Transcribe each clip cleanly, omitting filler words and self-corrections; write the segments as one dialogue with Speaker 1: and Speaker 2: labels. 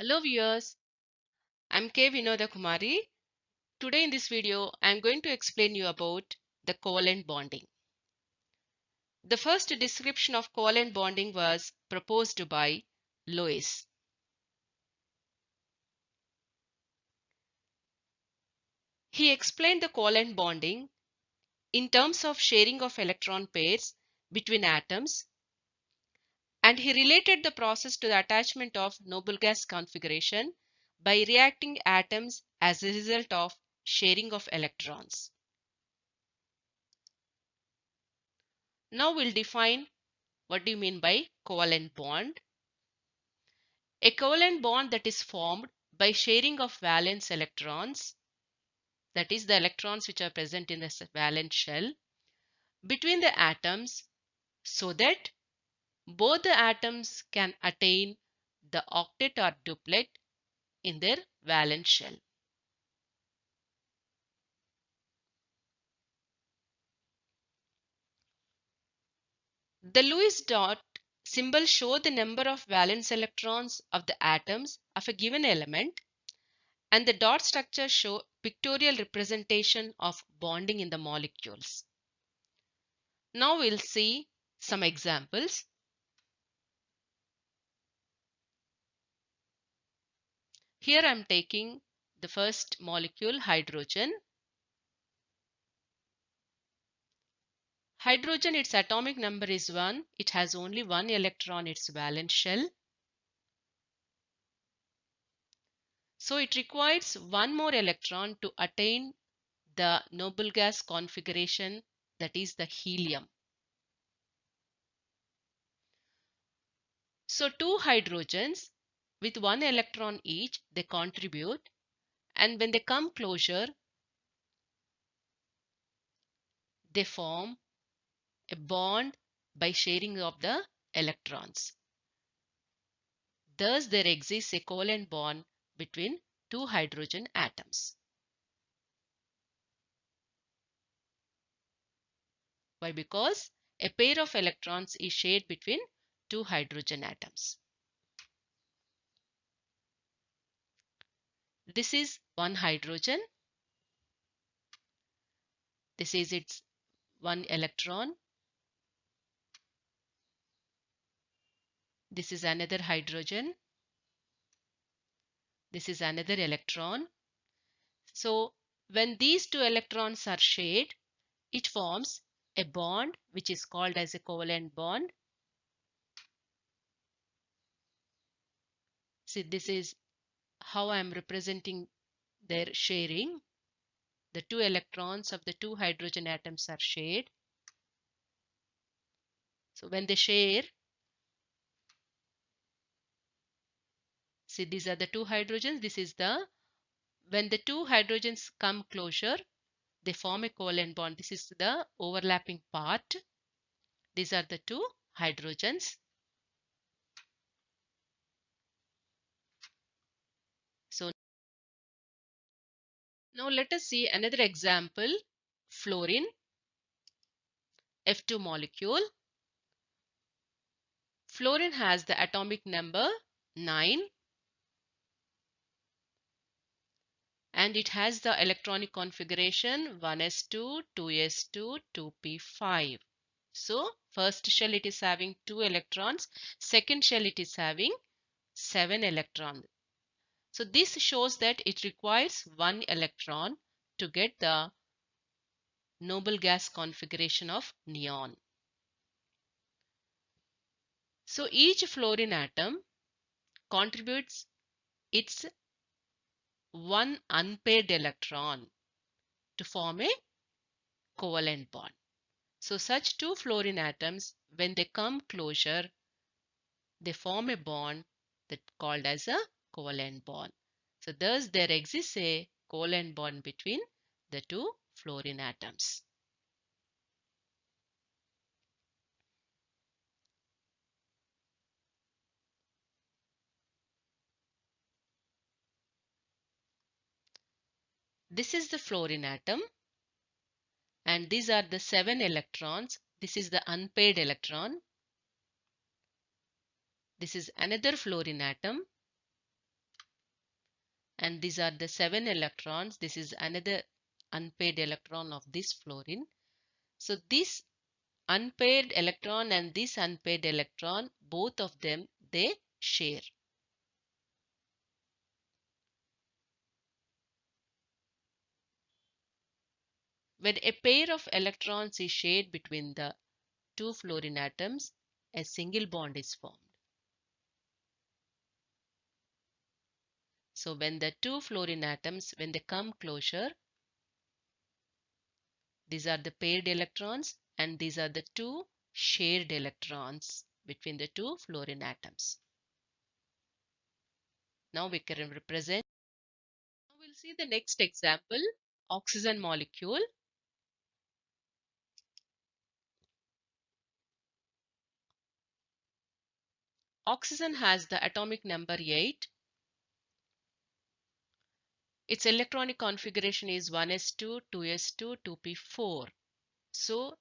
Speaker 1: Hello viewers, I'm K. Vinoda Kumari. Today in this video, I'm going to explain you about the covalent bonding. The first description of covalent bonding was proposed by Lewis. He explained the covalent bonding in terms of sharing of electron pairs between atoms, and he related the process to the attachment of noble gas configuration by reacting atoms as a result of sharing of electrons. Now we'll define what do you mean by covalent bond. A covalent bond that is formed by sharing of valence electrons, that is the electrons which are present in the valence shell, between the atoms so that both the atoms can attain the octet or duplet in their valence shell. The Lewis dot symbol shows the number of valence electrons of the atoms of a given element, and the dot structure show pictorial representation of bonding in the molecules. Now we'll see some examples. Here I'm taking the first molecule, hydrogen. Hydrogen, its atomic number is 1. It has only one electron in its valence shell. So it requires one more electron to attain the noble gas configuration, that is the helium. So two hydrogens with one electron each, they contribute, and when they come closer, they form a bond by sharing of the electrons. Thus, there exists a covalent bond between two hydrogen atoms. Why? Because a pair of electrons is shared between two hydrogen atoms. This is one hydrogen. This is its one electron. This is another hydrogen. This is another electron. So when these two electrons are shared, it forms a bond which is called as a covalent bond. See, this is how I am representing their sharing. The two electrons of the two hydrogen atoms are shared. So when they share, see, these are the two hydrogens. This is the, when the two hydrogens come closer, they form a covalent bond. This is the overlapping part. These are the two hydrogens. So now let us see another example. Fluorine, F2 molecule. Fluorine has the atomic number 9, and it has the electronic configuration 1s2, 2s2, 2p5. So first shell it is having 2 electrons, second shell it is having 7 electrons. So this shows that it requires 1 electron to get the noble gas configuration of neon. So each fluorine atom contributes its one unpaired electron to form a covalent bond. So such two fluorine atoms, when they come closer, they form a bond that called as a covalent bond. So thus there exists a covalent bond between the two fluorine atoms. This is the fluorine atom, and these are the 7 electrons. This is the unpaired electron. This is another fluorine atom. and these are the 7 electrons. This is another unpaired electron of this fluorine. So this unpaired electron and this unpaired electron, both of them, they share. When a pair of electrons is shared between the two fluorine atoms, a single bond is formed. So when the two fluorine atoms, when they come closer, these are the paired electrons and these are the two shared electrons between the two fluorine atoms. Now we can represent. Now we'll see the next example, oxygen molecule. Oxygen has the atomic number 8. Its electronic configuration is 1s2, 2s2, 2p4. So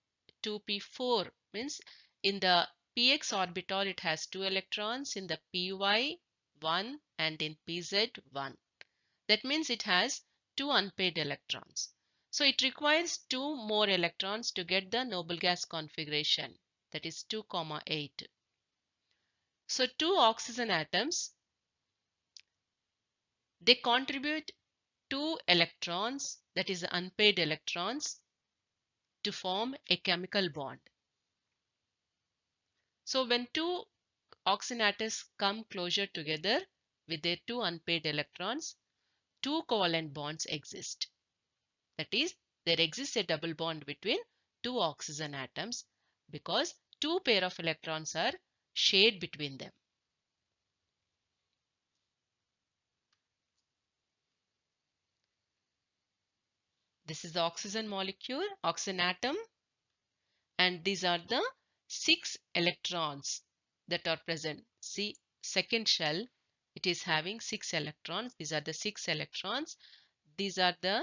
Speaker 1: 2p4 means in the px orbital it has 2 electrons, in the py 1 and in pz 1. That means it has 2 unpaired electrons. So it requires 2 more electrons to get the noble gas configuration, that is 2, 8. So 2 oxygen atoms, they contribute 2 electrons, that is unpaired electrons, to form a chemical bond. So when 2 oxygen atoms come closer together with their 2 unpaired electrons, 2 covalent bonds exist. That is, there exists a double bond between 2 oxygen atoms because 2 pair of electrons are shared between them. This is the oxygen molecule, oxygen atom, and these are the 6 electrons that are present. See, second shell, it is having 6 electrons. These are the 6 electrons. These are the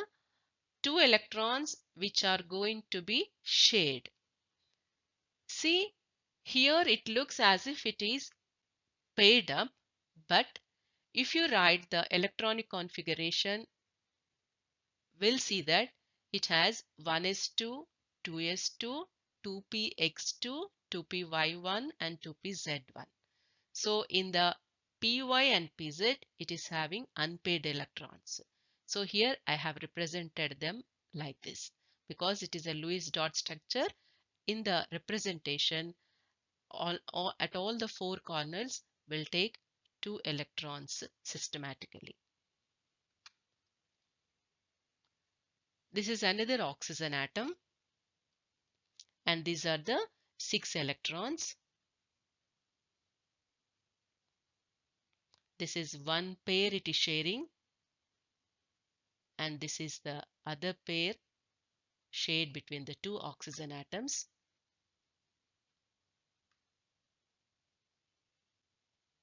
Speaker 1: 2 electrons which are going to be shared. See, here it looks as if it is paired up, but if you write the electronic configuration, we'll see that it has 1s2, 2s2, 2px2, 2py1 and 2pz1. So in the py and pz, it is having unpaired electrons. So here I have represented them like this because it is a Lewis dot structure. In the representation, at all the 4 corners will take 2 electrons systematically. This is another oxygen atom and these are the 6 electrons. This is one pair it is sharing and this is the other pair shared between the 2 oxygen atoms.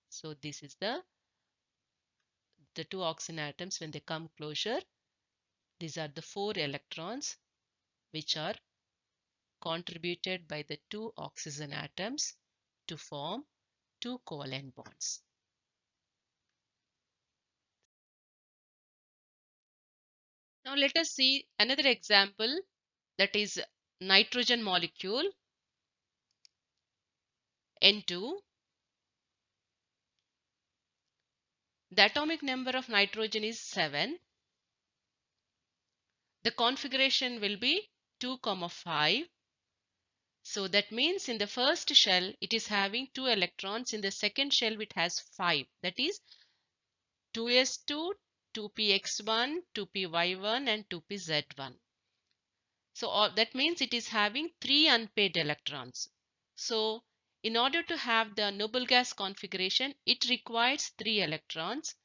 Speaker 1: So this is the 2 oxygen atoms. When they come closer, these are the 4 electrons which are contributed by the 2 oxygen atoms to form 2 covalent bonds. Now let us see another example, that is nitrogen molecule N2. The atomic number of nitrogen is 7. The configuration will be 2, 5. So that means in the first shell it is having 2 electrons, in the second shell it has 5. That is 2s2, 2px1, 2py1 and 2pz1. So that means it is having 3 unpaired electrons. So in order to have the noble gas configuration, it requires 3 electrons.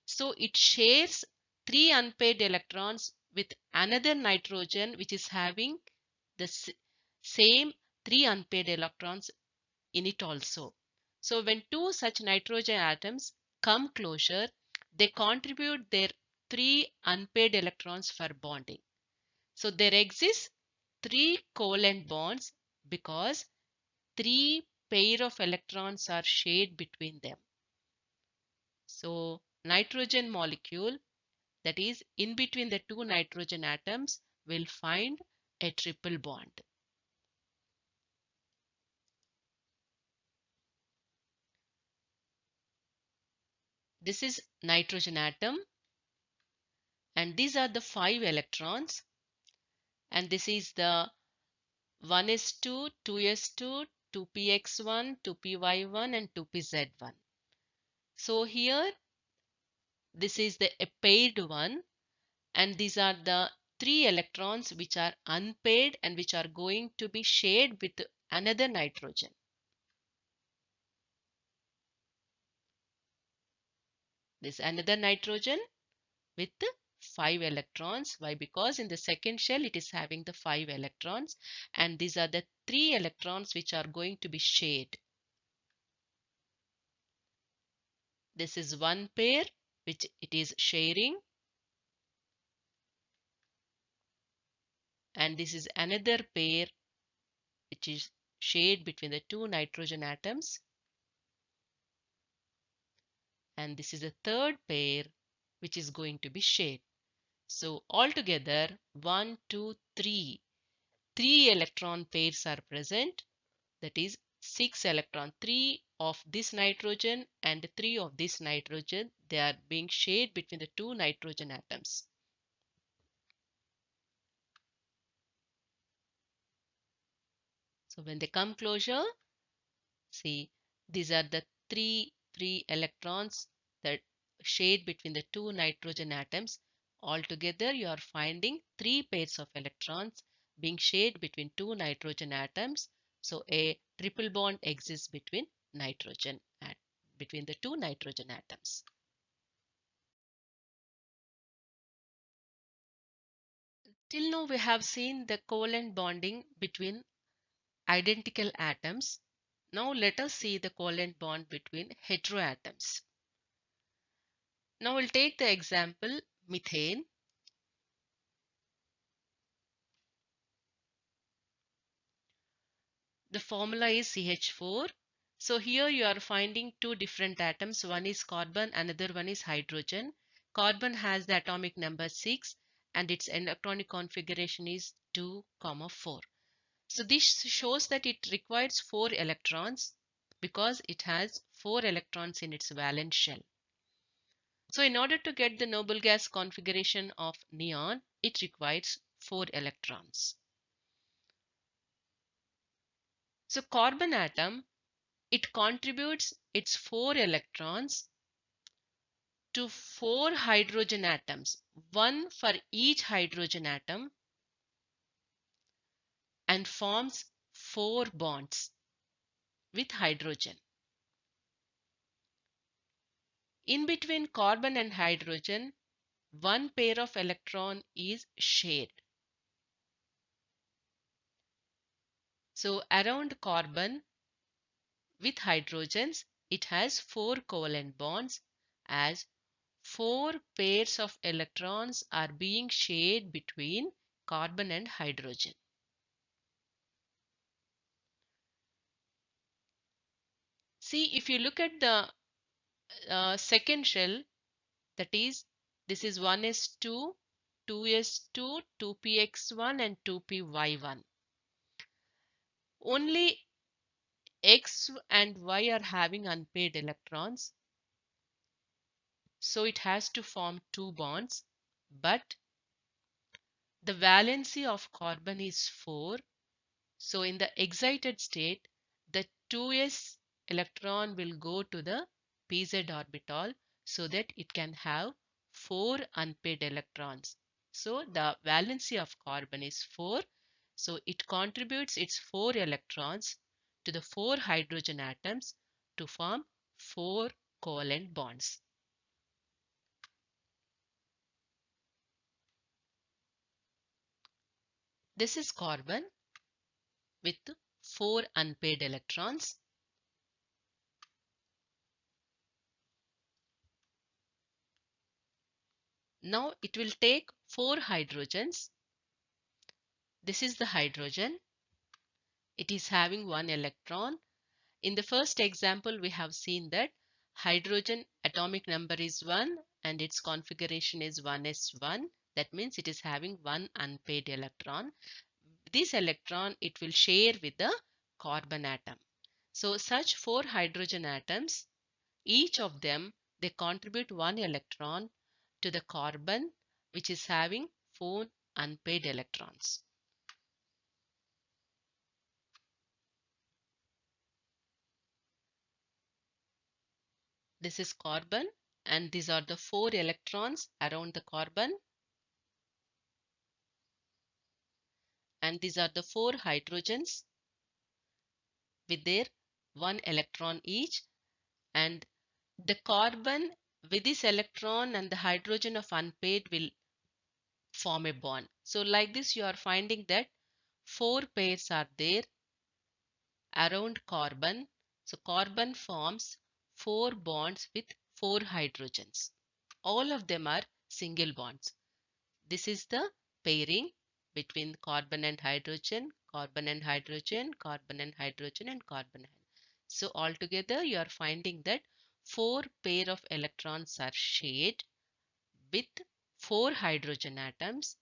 Speaker 1: So it shares 3 unpaired electrons with another nitrogen which is having the same 3 unpaired electrons in it also. So when 2 such nitrogen atoms come closer, they contribute their 3 unpaired electrons for bonding. So there exists 3 covalent bonds because 3 pair of electrons are shared between them. So nitrogen molecule that is in between the two nitrogen atoms, will find a triple bond. This is nitrogen atom, and these are the 5 electrons, and this is the 1s2, 2s2, 2px1, 2py1 and 2pz1. So here this is the a paired one, and these are the 3 electrons which are unpaired and which are going to be shared with another nitrogen. This another nitrogen with 5 electrons. Why? Because in the second shell it is having the 5 electrons, and these are the 3 electrons which are going to be shared. This is one pair which it is sharing, and this is another pair which is shared between the two nitrogen atoms, and this is a third pair which is going to be shared. So altogether 1, 2, 3, 3 electron pairs are present, that is 6 electron, 3 of this nitrogen and 3 of this nitrogen, they are being shared between the two nitrogen atoms. So when they come closer, see, these are the three free electrons that shared between the two nitrogen atoms. Altogether, you are finding 3 pairs of electrons being shared between two nitrogen atoms. So a triple bond exists between between the two nitrogen atoms. Till now, we have seen the covalent bonding between identical atoms. Now let us see the covalent bond between heteroatoms. Now we'll take the example methane. The formula is CH4. So here you are finding two different atoms. One is carbon, another one is hydrogen. Carbon has the atomic number 6 and its electronic configuration is 2, 4. So this shows that it requires 4 electrons because it has 4 electrons in its valence shell. So in order to get the noble gas configuration of neon, it requires 4 electrons. So carbon atom, it contributes its 4 electrons to 4 hydrogen atoms, one for each hydrogen atom, and forms 4 bonds with hydrogen. In between carbon and hydrogen, one pair of electron is shared. So around carbon with hydrogens, it has 4 covalent bonds, as 4 pairs of electrons are being shared between carbon and hydrogen. See, if you look at the second shell, that is, this is 1s2, 2s2, 2px1 and 2py1. Only X and Y are having unpaired electrons, so it has to form 2 bonds, but the valency of carbon is 4. So in the excited state, the 2s electron will go to the pz orbital so that it can have 4 unpaired electrons. So the valency of carbon is 4. So it contributes its 4 electrons to the 4 hydrogen atoms to form 4 covalent bonds. This is carbon with 4 unpaired electrons. Now it will take 4 hydrogens. This is the hydrogen. It is having 1 electron. In the first example, we have seen that hydrogen atomic number is 1 and its configuration is 1s1. That means it is having one unpaired electron. This electron it will share with the carbon atom. So such 4 hydrogen atoms, each of them they contribute one electron to the carbon which is having 4 unpaired electrons. This is carbon and these are the 4 electrons around the carbon, and these are the 4 hydrogens with their 1 electron each, and the carbon with this electron and the hydrogen of unpaired will form a bond. So like this you are finding that 4 pairs are there around carbon. So carbon forms 4 bonds with 4 hydrogens. All of them are single bonds. This is the pairing between carbon and hydrogen, carbon and hydrogen, carbon and hydrogen, and carbon. So altogether you are finding that 4 pair of electrons are shared with 4 hydrogen atoms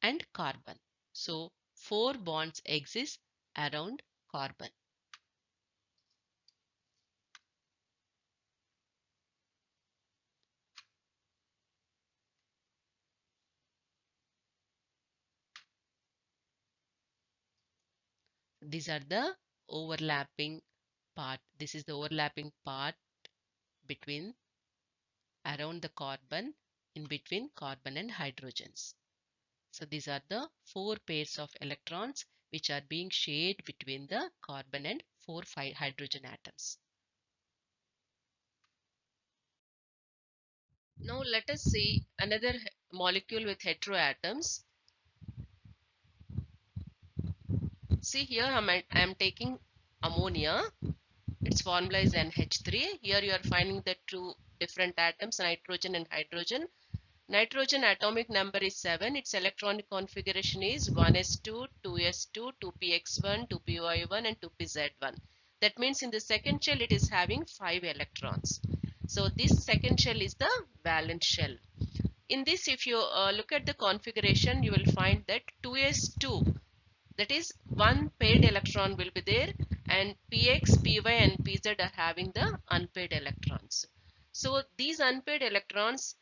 Speaker 1: and carbon. So 4 bonds exist around carbon. These are the overlapping part. This is the overlapping part between around the carbon, in between carbon and hydrogens. So these are the 4 pairs of electrons which are being shared between the carbon and 4 hydrogen atoms. Now let us see another molecule with heteroatoms. See here I am taking ammonia. Its formula is NH3. Here you are finding the 2 different atoms, nitrogen and hydrogen. Nitrogen atomic number is 7. Its electronic configuration is 1s2, 2s2, 2px1, 2py1 and 2pz1. That means in the second shell it is having 5 electrons. So this second shell is the valence shell. In this if you look at the configuration, you will find that 2s2, that is one paired electron will be there, and px, py and pz are having the unpaired electrons. So these unpaired electrons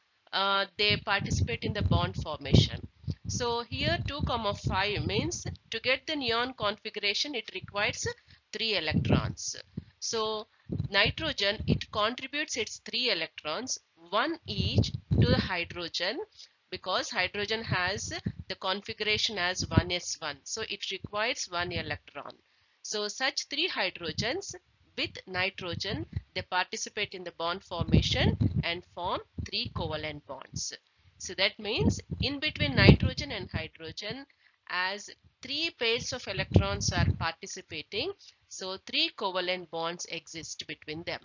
Speaker 1: they participate in the bond formation. So here 2, 5 means to get the neon configuration it requires 3 electrons. So nitrogen it contributes its 3 electrons, one each to the hydrogen, because hydrogen has the configuration as 1s1, so it requires 1 electron. So such 3 hydrogens with nitrogen they participate in the bond formation and form 3 covalent bonds. So that means in between nitrogen and hydrogen, as 3 pairs of electrons are participating, so 3 covalent bonds exist between them.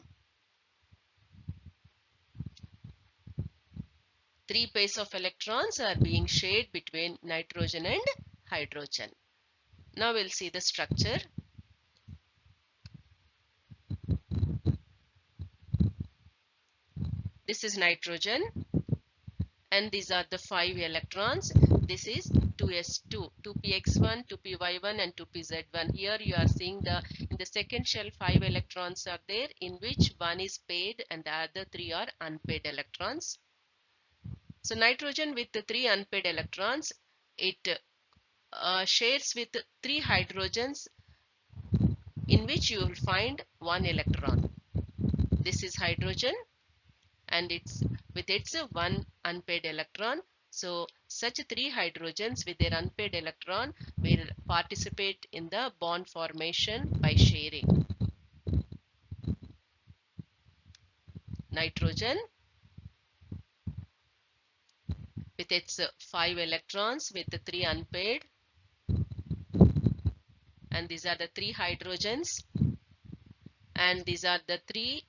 Speaker 1: 3 pairs of electrons are being shared between nitrogen and hydrogen. Now we'll see the structure. This is nitrogen and these are the 5 electrons. This is 2s2, 2px1, 2py1 and 2pz1. Here you are seeing in the second shell 5 electrons are there, in which one is paired and the other 3 are unpaired electrons. So nitrogen with the 3 unpaired electrons, it shares with 3 hydrogens, in which you will find 1 electron. This is hydrogen and it's with its 1 unpaired electron. So such 3 hydrogens with their unpaired electron will participate in the bond formation by sharing. Nitrogen with its 5 electrons with the 3 unpaired, and these are the 3 hydrogens, and these are the 3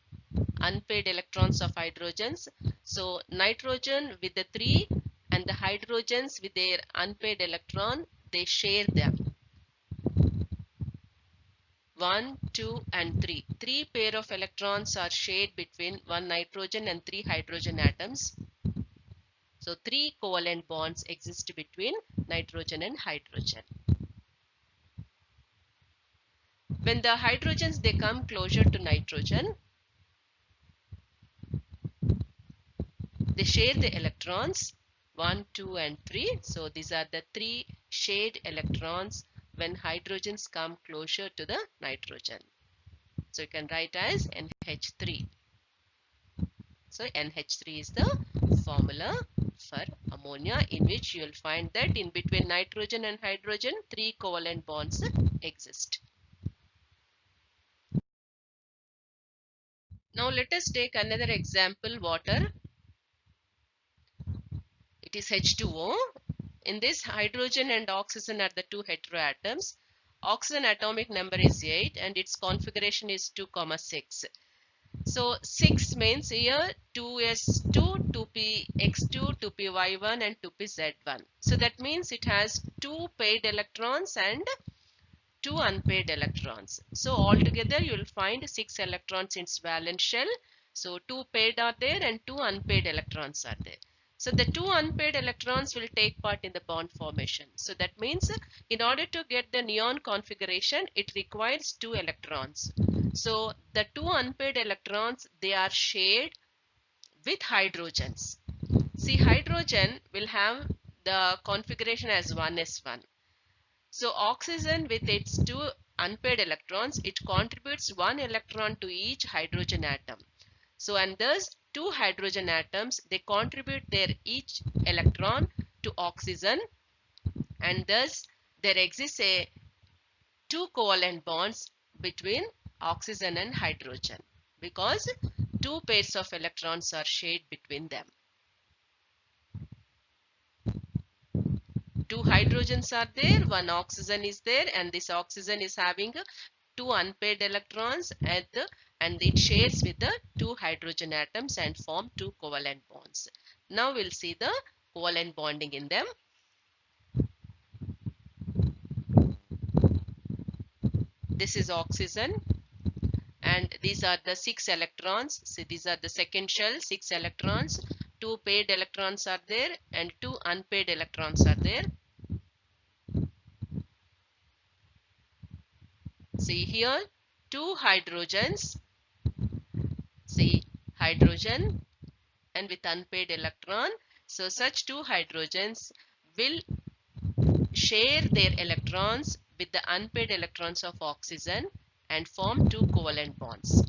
Speaker 1: unpaired electrons of hydrogens. So nitrogen with the 3 and the hydrogens with their unpaired electron, they share them. 1, 2, and 3. Three pair of electrons are shared between one nitrogen and three hydrogen atoms. So three covalent bonds exist between nitrogen and hydrogen. When the hydrogens they come closer to nitrogen, they share the electrons 1, 2, and 3. So these are the three shared electrons when hydrogens come closer to the nitrogen. So you can write as NH3. So NH3 is the formula for ammonia, in which you will find that in between nitrogen and hydrogen, three covalent bonds exist. Now let us take another example, water. It is H2O. In this, hydrogen and oxygen are the two heteroatoms. Oxygen atomic number is 8 and its configuration is 2, 6. So 6 means here 2s2, 2px2, 2py1 and 2pz1. So that means it has two paired electrons and two unpaired electrons. So altogether you will find 6 electrons in its valence shell. So two paired are there and two unpaired electrons are there. So the two unpaired electrons will take part in the bond formation. So that means in order to get the neon configuration, it requires two electrons. So the two unpaired electrons, they are shared with hydrogens. See, hydrogen will have the configuration as 1s1. So oxygen with its two unpaired electrons, it contributes one electron to each hydrogen atom. So and thus two hydrogen atoms, they contribute their each electron to oxygen, and thus there exists a two covalent bonds between oxygen and hydrogen because two pairs of electrons are shared between them. Two hydrogens are there, one oxygen is there, and this oxygen is having two unpaired electrons and it shares with the two hydrogen atoms and form two covalent bonds. Now we'll see the covalent bonding in them. This is oxygen and these are the 6 electrons. See, these are the second shell, 6 electrons. Two paired electrons are there and two unpaired electrons are there. See here, two hydrogens. See, hydrogen and with unpaired electron. So such two hydrogens will share their electrons with the unpaired electrons of oxygen and form two covalent bonds.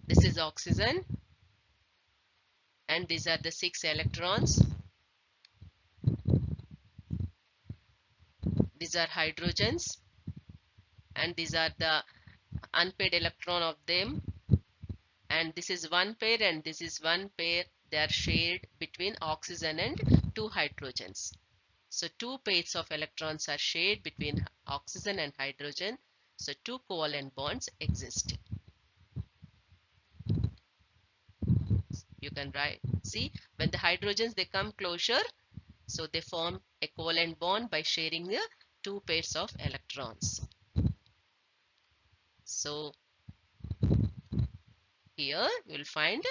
Speaker 1: This is oxygen and these are the 6 electrons. These are hydrogens and these are the unpaired electron of them, and this is one pair and this is one pair. They are shared between oxygen and two hydrogens. So two pairs of electrons are shared between oxygen and hydrogen. So two covalent bonds exist. You can write, see, when the hydrogens they come closer, so they form a covalent bond by sharing the two pairs of electrons. So here you will find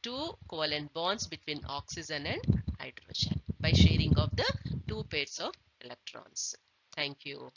Speaker 1: two covalent bonds between oxygen and hydrogen by sharing of the two pairs of electrons. Thank you.